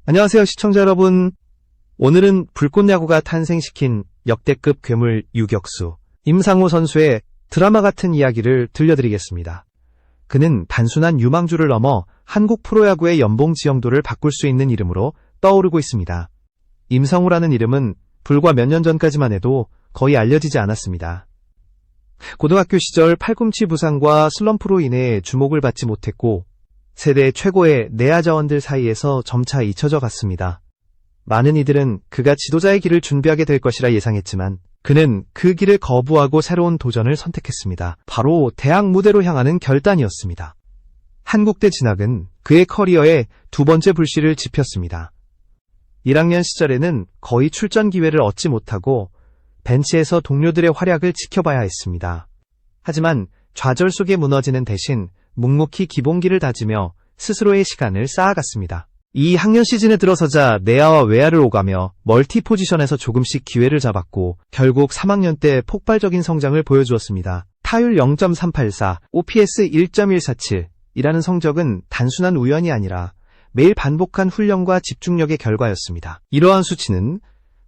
안녕하세요, 시청자 여러분. 오늘은 불꽃야구가 탄생시킨 역대급 괴물 유격수 임상우 선수의 드라마 같은 이야기를 들려드리겠습니다. 그는 단순한 유망주를 넘어 한국 프로야구의 연봉 지형도를 바꿀 수 있는 이름으로 떠오르고 있습니다. 임상우라는 이름은 불과 몇 년 전까지만 해도 거의 알려지지 않았습니다. 고등학교 시절 팔꿈치 부상과 슬럼프로 인해 주목을 받지 못했고 세대 최고의 내야 자원들 사이에서 점차 잊혀져 갔습니다. 많은 이들은 그가 지도자의 길을 준비하게 될 것이라 예상했지만 그는 그 길을 거부하고 새로운 도전을 선택했습니다. 바로 대학 무대로 향하는 결단이었습니다. 한국대 진학은 그의 커리어의 두 번째 불씨를 지폈습니다. 1학년 시절에는 거의 출전 기회를 얻지 못하고 벤치에서 동료들의 활약을 지켜봐야 했습니다. 하지만 좌절 속에 무너지는 대신 묵묵히 기본기를 다지며 스스로의 시간을 쌓아갔습니다. 이 학년 시즌에 들어서자 내야와 외야를 오가며 멀티 포지션에서 조금씩 기회를 잡았고 결국 3학년 때 폭발적인 성장을 보여주었습니다. 타율 0.384, OPS 1.147이라는 성적은 단순한 우연이 아니라 매일 반복한 훈련과 집중력의 결과였습니다. 이러한 수치는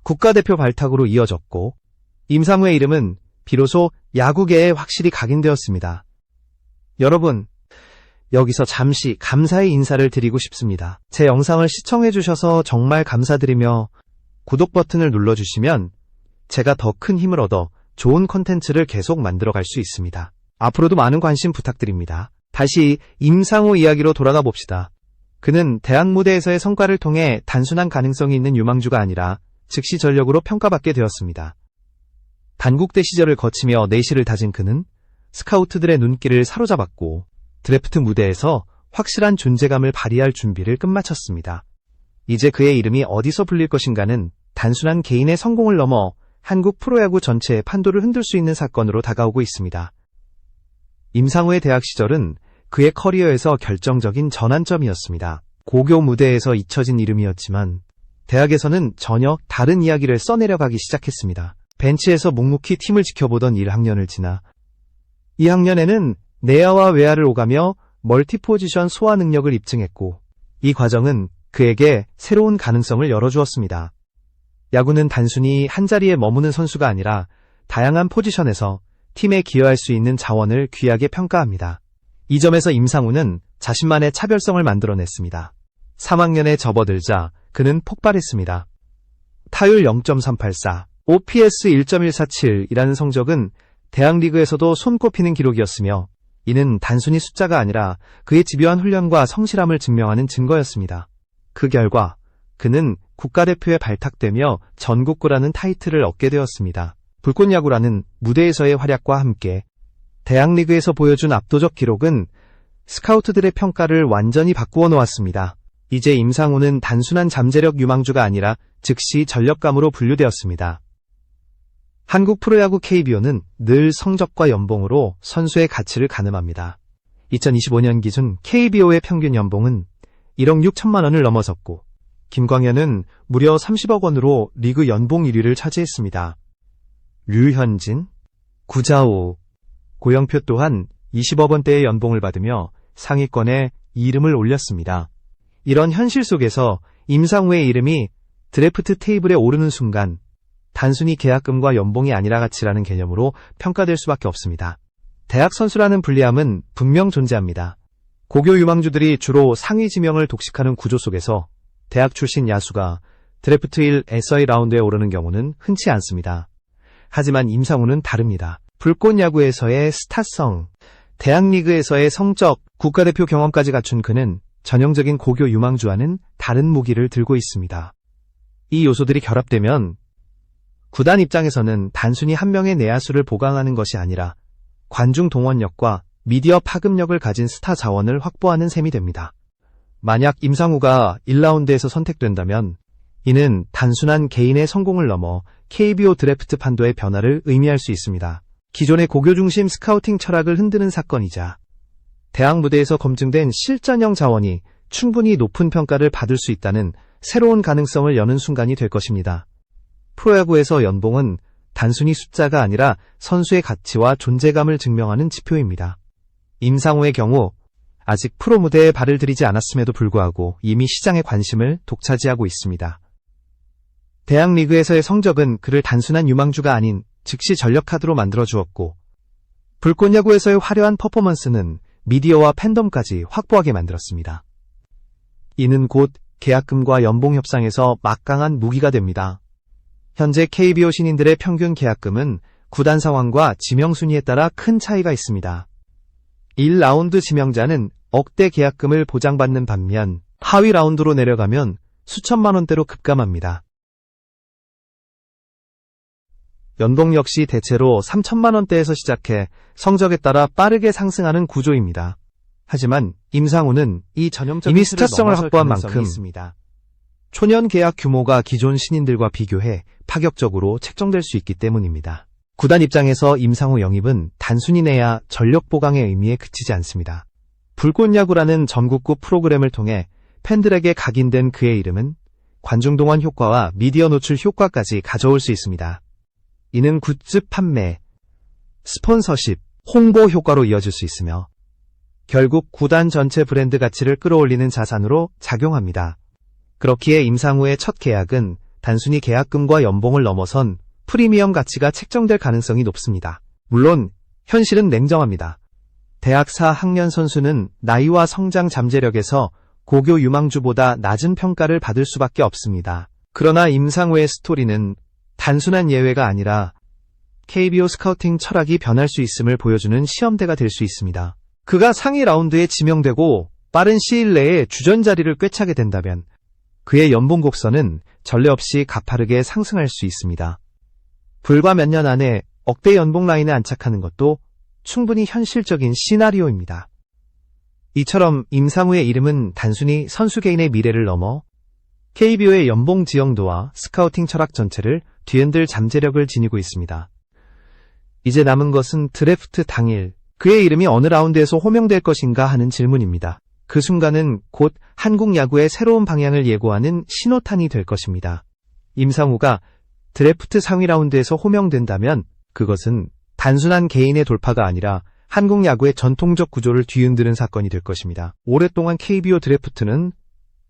국가대표 발탁으로 이어졌고 임상우의 이름은 비로소 야구계에 확실히 각인되었습니다. 여러분, 여기서 잠시 감사의 인사를 드리고 싶습니다. 제 영상을 시청해주셔서 정말 감사드리며 구독 버튼을 눌러주시면 제가 더 큰 힘을 얻어 좋은 콘텐츠를 계속 만들어갈 수 있습니다. 앞으로도 많은 관심 부탁드립니다. 다시 임상우 이야기로 돌아가 봅시다. 그는 대학 무대에서의 성과를 통해 단순한 가능성이 있는 유망주가 아니라 즉시 전력으로 평가받게 되었습니다. 단국대 시절을 거치며 내실을 다진 그는 스카우트들의 눈길을 사로잡았고 드래프트 무대에서 확실한 존재감을 발휘할 준비를 끝마쳤습니다. 이제 그의 이름이 어디서 불릴 것인가는 단순한 개인의 성공을 넘어 한국 프로야구 전체의 판도를 흔들 수 있는 사건으로 다가오고 있습니다. 임상우의 대학 시절은 그의 커리어에서 결정적인 전환점이었습니다. 고교 무대에서 잊혀진 이름이었지만 대학에서는 전혀 다른 이야기를 써내려가기 시작했습니다. 벤치에서 묵묵히 팀을 지켜보던 1학년을 지나 2학년에는 내야와 외야를 오가며 멀티포지션 소화 능력을 입증했고 이 과정은 그에게 새로운 가능성을 열어주었습니다. 야구는 단순히 한자리에 머무는 선수가 아니라 다양한 포지션에서 팀에 기여할 수 있는 자원을 귀하게 평가합니다. 이 점에서 임상우는 자신만의 차별성을 만들어냈습니다. 3학년에 접어들자 그는 폭발했습니다. 타율 0.384, OPS 1.147이라는 성적은 대학 리그에서도 손꼽히는 기록이었으며 이는 단순히 숫자가 아니라 그의 집요한 훈련과 성실함을 증명하는 증거였습니다. 그 결과 그는 국가대표에 발탁되며 전국구라는 타이틀을 얻게 되었습니다. 불꽃야구라는 무대에서의 활약과 함께 대학리그에서 보여준 압도적 기록은 스카우트들의 평가를 완전히 바꾸어 놓았습니다. 이제 임상우는 단순한 잠재력 유망주가 아니라 즉시 전력감으로 분류되었습니다. 한국 프로야구 KBO는 늘 성적과 연봉으로 선수의 가치를 가늠합니다. 2025년 기준 KBO의 평균 연봉은 1억 6천만 원을 넘어섰고 김광현은 무려 30억 원으로 리그 연봉 1위를 차지했습니다. 류현진, 구자호, 고영표 또한 20억 원대의 연봉을 받으며 상위권에 이름을 올렸습니다. 이런 현실 속에서 임상우의 이름이 드래프트 테이블에 오르는 순간 단순히 계약금과 연봉이 아니라 가치라는 개념으로 평가될 수밖에 없습니다. 대학 선수라는 불리함은 분명 존재합니다. 고교 유망주들이 주로 상위 지명을 독식하는 구조 속에서 대학 출신 야수가 드래프트 1 SI 라운드에 오르는 경우는 흔치 않습니다. 하지만 임상우는 다릅니다. 불꽃야구에서의 스타성, 대학 리그에서의 성적, 국가대표 경험까지 갖춘 그는 전형적인 고교 유망주와는 다른 무기를 들고 있습니다. 이 요소들이 결합되면 구단 입장에서는 단순히 한 명의 내야수를 보강하는 것이 아니라 관중 동원력과 미디어 파급력을 가진 스타 자원을 확보하는 셈이 됩니다. 만약 임상우가 1라운드에서 선택된다면 이는 단순한 개인의 성공을 넘어 KBO 드래프트 판도의 변화를 의미할 수 있습니다. 기존의 고교 중심 스카우팅 철학을 흔드는 사건이자 대학 무대에서 검증된 실전형 자원이 충분히 높은 평가를 받을 수 있다는 새로운 가능성을 여는 순간이 될 것입니다. 프로야구에서 연봉은 단순히 숫자가 아니라 선수의 가치와 존재감을 증명하는 지표입니다. 임상우의 경우 아직 프로 무대에 발을 들이지 않았음에도 불구하고 이미 시장의 관심을 독차지하고 있습니다. 대학 리그에서의 성적은 그를 단순한 유망주가 아닌 즉시 전력 카드로 만들어주었고, 불꽃 야구에서의 화려한 퍼포먼스는 미디어와 팬덤까지 확보하게 만들었습니다. 이는 곧 계약금과 연봉 협상에서 막강한 무기가 됩니다. 현재 KBO 신인들의 평균 계약금은 구단 상황과 지명 순위에 따라 큰 차이가 있습니다. 1라운드 지명자는 억대 계약금을 보장받는 반면 하위 라운드로 내려가면 수천만 원대로 급감합니다. 연봉 역시 대체로 3천만 원대에서 시작해 성적에 따라 빠르게 상승하는 구조입니다. 하지만 임상우는 이 전형적인 이미 스타성을 확보한 만큼 있습니다. 초년 계약 규모가 기존 신인들과 비교해 파격적으로 책정될 수 있기 때문입니다. 구단 입장에서 임상우 영입은 단순히 내야 전력 보강의 의미에 그치지 않습니다. 불꽃야구라는 전국구 프로그램을 통해 팬들에게 각인된 그의 이름은 관중 동원 효과와 미디어 노출 효과까지 가져올 수 있습니다. 이는 굿즈 판매, 스폰서십, 홍보 효과로 이어질 수 있으며 결국 구단 전체 브랜드 가치를 끌어올리는 자산으로 작용합니다. 그렇기에 임상우의 첫 계약은 단순히 계약금과 연봉을 넘어선 프리미엄 가치가 책정될 가능성이 높습니다. 물론 현실은 냉정합니다. 대학 4학년 선수는 나이와 성장 잠재력에서 고교 유망주보다 낮은 평가를 받을 수밖에 없습니다. 그러나 임상우의 스토리는 단순한 예외가 아니라 KBO 스카우팅 철학이 변할 수 있음을 보여주는 시험대가 될 수 있습니다. 그가 상위 라운드에 지명되고 빠른 시일 내에 주전 자리를 꿰차게 된다면 그의 연봉 곡선은 전례 없이 가파르게 상승할 수 있습니다. 불과 몇 년 안에 억대 연봉 라인에 안착하는 것도 충분히 현실적인 시나리오입니다. 이처럼 임상우의 이름은 단순히 선수 개인의 미래를 넘어 KBO의 연봉 지형도와 스카우팅 철학 전체를 뒤흔들 잠재력을 지니고 있습니다. 이제 남은 것은 드래프트 당일 그의 이름이 어느 라운드에서 호명될 것인가 하는 질문입니다. 그 순간은 곧 한국 야구의 새로운 방향을 예고하는 신호탄이 될 것입니다. 임상우가 드래프트 상위 라운드에서 호명된다면 그것은 단순한 개인의 돌파가 아니라 한국 야구의 전통적 구조를 뒤흔드는 사건이 될 것입니다. 오랫동안 KBO 드래프트는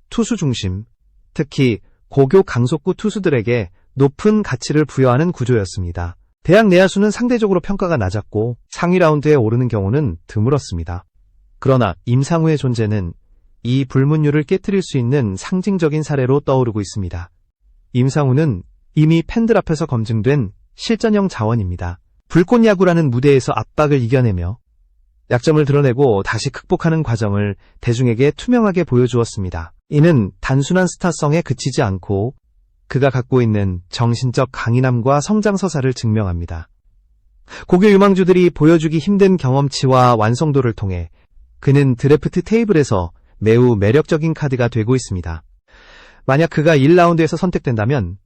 투수 중심, 특히 고교 강속구 투수들에게 높은 가치를 부여하는 구조였습니다. 대학 내야수는 상대적으로 평가가 낮았고 상위 라운드에 오르는 경우는 드물었습니다. 그러나 임상우의 존재는 이 불문율을 깨트릴 수 있는 상징적인 사례로 떠오르고 있습니다. 임상우는 이미 팬들 앞에서 검증된 실전형 자원입니다. 불꽃야구라는 무대에서 압박을 이겨내며 약점을 드러내고 다시 극복하는 과정을 대중에게 투명하게 보여주었습니다. 이는 단순한 스타성에 그치지 않고 그가 갖고 있는 정신적 강인함과 성장서사를 증명합니다. 고교 유망주들이 보여주기 힘든 경험치와 완성도를 통해 그는 드래프트 테이블에서 매우 매력적인 카드가 되고 있습니다. 만약 그가 1라운드에서 선택된다면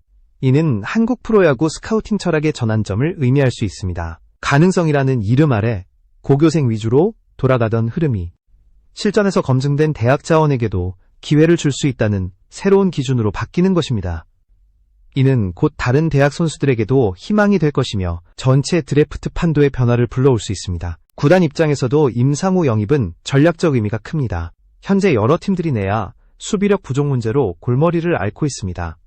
이는 한국 프로야구 스카우팅 철학의 전환점을 의미할 수 있습니다. 가능성이라는 이름 아래 고교생 위주로 돌아가던 흐름이 실전에서 검증된 대학 자원에게도 기회를 줄 수 있다는 새로운 기준으로 바뀌는 것입니다. 이는 곧 다른 대학 선수들에게도 희망이 될 것이며 전체 드래프트 판도의 변화를 불러올 수 있습니다. 구단 입장에서도 임상우 영입은 전략적 의미가 큽니다. 현재 여러 팀들이 내야 수비력 부족 문제로 골머리를 앓고 있습니다.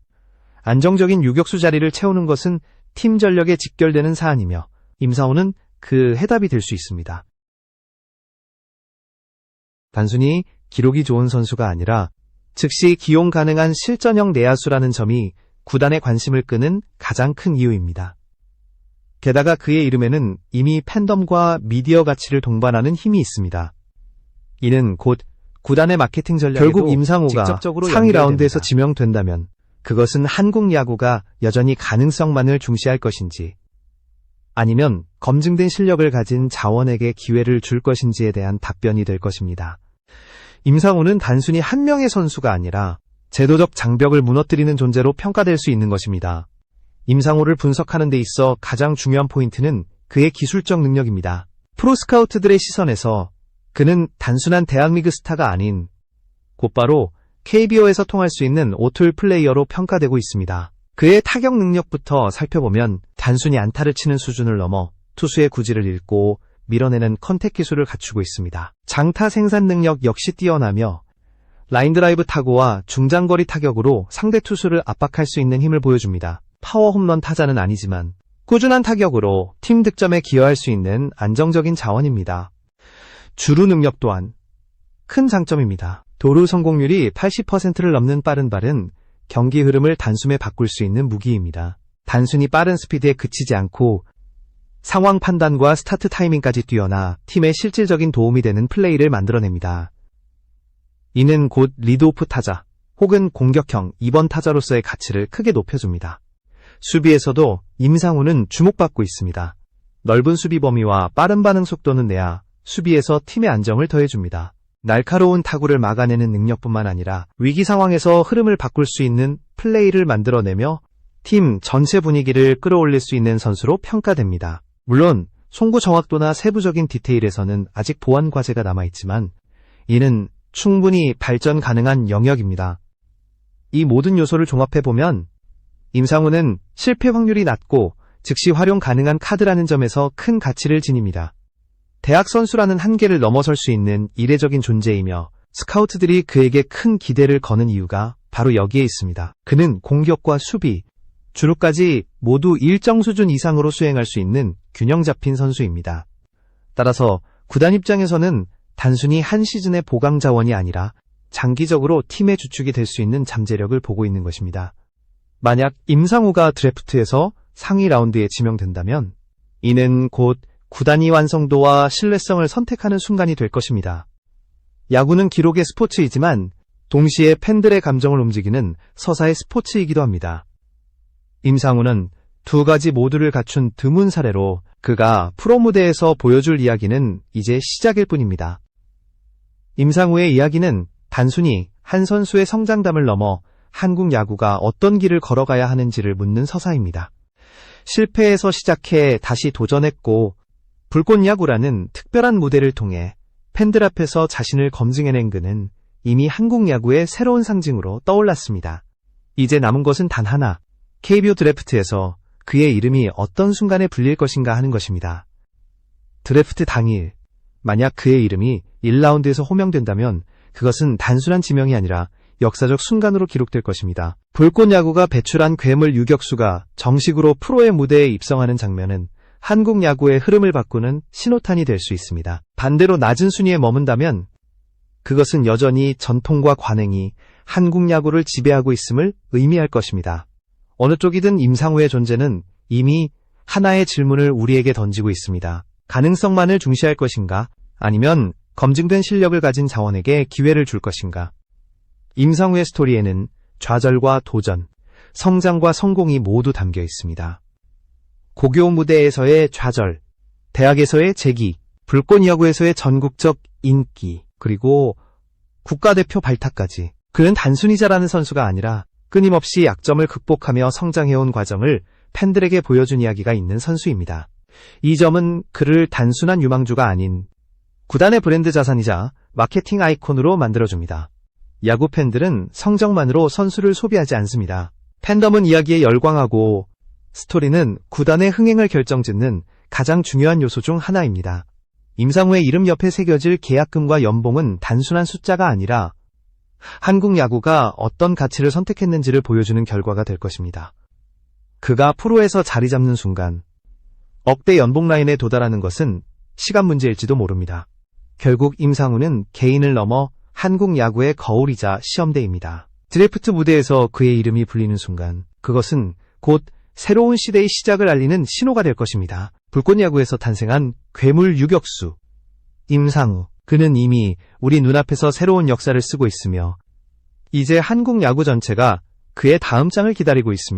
안정적인 유격수 자리를 채우는 것은 팀 전력에 직결되는 사안이며 임상우는 그 해답이 될 수 있습니다. 단순히 기록이 좋은 선수가 아니라 즉시 기용 가능한 실전형 내야수라는 점이 구단의 관심을 끄는 가장 큰 이유입니다. 게다가 그의 이름에는 이미 팬덤과 미디어 가치를 동반하는 힘이 있습니다. 이는 곧 구단의 마케팅 전략에도 결국 임상우가 상위 라운드에서 지명된다면 그것은 한국 야구가 여전히 가능성만을 중시할 것인지 아니면 검증된 실력을 가진 자원에게 기회를 줄 것인지에 대한 답변이 될 것입니다. 임상우는 단순히 한 명의 선수가 아니라 제도적 장벽을 무너뜨리는 존재로 평가될 수 있는 것입니다. 임상우를 분석하는 데 있어 가장 중요한 포인트는 그의 기술적 능력입니다. 프로 스카우트들의 시선에서 그는 단순한 대학리그 스타가 아닌 곧바로 KBO에서 통할 수 있는 오툴 플레이어로 평가되고 있습니다. 그의 타격 능력부터 살펴보면 단순히 안타를 치는 수준을 넘어 투수의 구질을 읽고 밀어내는 컨택 기술을 갖추고 있습니다. 장타 생산 능력 역시 뛰어나며 라인 드라이브 타구와 중장거리 타격으로 상대 투수를 압박할 수 있는 힘을 보여줍니다. 파워 홈런 타자는 아니지만 꾸준한 타격으로 팀 득점에 기여할 수 있는 안정적인 자원입니다. 주루 능력 또한 큰 장점입니다. 도루 성공률이 80%를 넘는 빠른 발은 경기 흐름을 단숨에 바꿀 수 있는 무기입니다. 단순히 빠른 스피드에 그치지 않고 상황 판단과 스타트 타이밍까지 뛰어나 팀에 실질적인 도움이 되는 플레이를 만들어냅니다. 이는 곧 리드오프 타자 혹은 공격형 2번 타자로서의 가치를 크게 높여줍니다. 수비에서도 임상우는 주목받고 있습니다. 넓은 수비 범위와 빠른 반응 속도는 내야 수비에서 팀의 안정을 더해줍니다. 날카로운 타구를 막아내는 능력뿐만 아니라 위기 상황에서 흐름을 바꿀 수 있는 플레이를 만들어내며 팀 전체 분위기를 끌어올릴 수 있는 선수로 평가됩니다. 물론 송구 정확도나 세부적인 디테일에서는 아직 보완 과제가 남아있지만 이는 충분히 발전 가능한 영역입니다. 이 모든 요소를 종합해보면 임상우는 실패 확률이 낮고 즉시 활용 가능한 카드라는 점에서 큰 가치를 지닙니다. 대학 선수라는 한계를 넘어설 수 있는 이례적인 존재이며 스카우트들이 그에게 큰 기대를 거는 이유가 바로 여기에 있습니다. 그는 공격과 수비, 주루까지 모두 일정 수준 이상으로 수행할 수 있는 균형 잡힌 선수입니다. 따라서 구단 입장에서는 단순히 한 시즌의 보강 자원이 아니라 장기적으로 팀의 주축이 될 수 있는 잠재력을 보고 있는 것입니다. 만약 임상우가 드래프트에서 상위 라운드에 지명된다면 이는 곧 구단이 완성도와 신뢰성을 선택하는 순간이 될 것입니다. 야구는 기록의 스포츠이지만 동시에 팬들의 감정을 움직이는 서사의 스포츠이기도 합니다. 임상우는 두 가지 모두를 갖춘 드문 사례로 그가 프로 무대에서 보여줄 이야기는 이제 시작일 뿐입니다. 임상우의 이야기는 단순히 한 선수의 성장담을 넘어 한국 야구가 어떤 길을 걸어가야 하는지를 묻는 서사입니다. 실패에서 시작해 다시 도전했고 불꽃야구라는 특별한 무대를 통해 팬들 앞에서 자신을 검증해낸 그는 이미 한국 야구의 새로운 상징으로 떠올랐습니다. 이제 남은 것은 단 하나, KBO 드래프트에서 그의 이름이 어떤 순간에 불릴 것인가 하는 것입니다. 드래프트 당일, 만약 그의 이름이 1라운드에서 호명된다면 그것은 단순한 지명이 아니라 역사적 순간으로 기록될 것입니다. 불꽃야구가 배출한 괴물 유격수가 정식으로 프로의 무대에 입성하는 장면은 한국 야구의 흐름을 바꾸는 신호탄이 될 수 있습니다. 반대로 낮은 순위에 머문다면 그것은 여전히 전통과 관행이 한국 야구를 지배하고 있음을 의미할 것입니다. 어느 쪽이든 임상우의 존재는 이미 하나의 질문을 우리에게 던지고 있습니다. 가능성만을 중시할 것인가? 아니면 검증된 실력을 가진 자원에게 기회를 줄 것인가? 임상우의 스토리에는 좌절과 도전, 성장과 성공이 모두 담겨 있습니다. 고교 무대에서의 좌절, 대학에서의 재기, 불꽃야구에서의 전국적 인기, 그리고 국가대표 발탁까지. 그는 단순히 잘하는 선수가 아니라 끊임없이 약점을 극복하며 성장해온 과정을 팬들에게 보여준 이야기가 있는 선수입니다. 이 점은 그를 단순한 유망주가 아닌 구단의 브랜드 자산이자 마케팅 아이콘으로 만들어줍니다. 야구 팬들은 성적만으로 선수를 소비하지 않습니다. 팬덤은 이야기에 열광하고 스토리는 구단의 흥행을 결정짓는 가장 중요한 요소 중 하나입니다. 임상우의 이름 옆에 새겨질 계약금과 연봉은 단순한 숫자가 아니라 한국 야구가 어떤 가치를 선택했는지를 보여주는 결과가 될 것입니다. 그가 프로에서 자리 잡는 순간 억대 연봉 라인에 도달하는 것은 시간 문제일지도 모릅니다. 결국 임상우는 개인을 넘어 한국 야구의 거울이자 시험대입니다. 드래프트 무대에서 그의 이름이 불리는 순간 그것은 곧 새로운 시대의 시작을 알리는 신호가 될 것입니다. 불꽃야구에서 탄생한 괴물 유격수 임상우. 그는 이미 우리 눈앞에서 새로운 역사를 쓰고 있으며 이제 한국 야구 전체가 그의 다음 장을 기다리고 있습니다.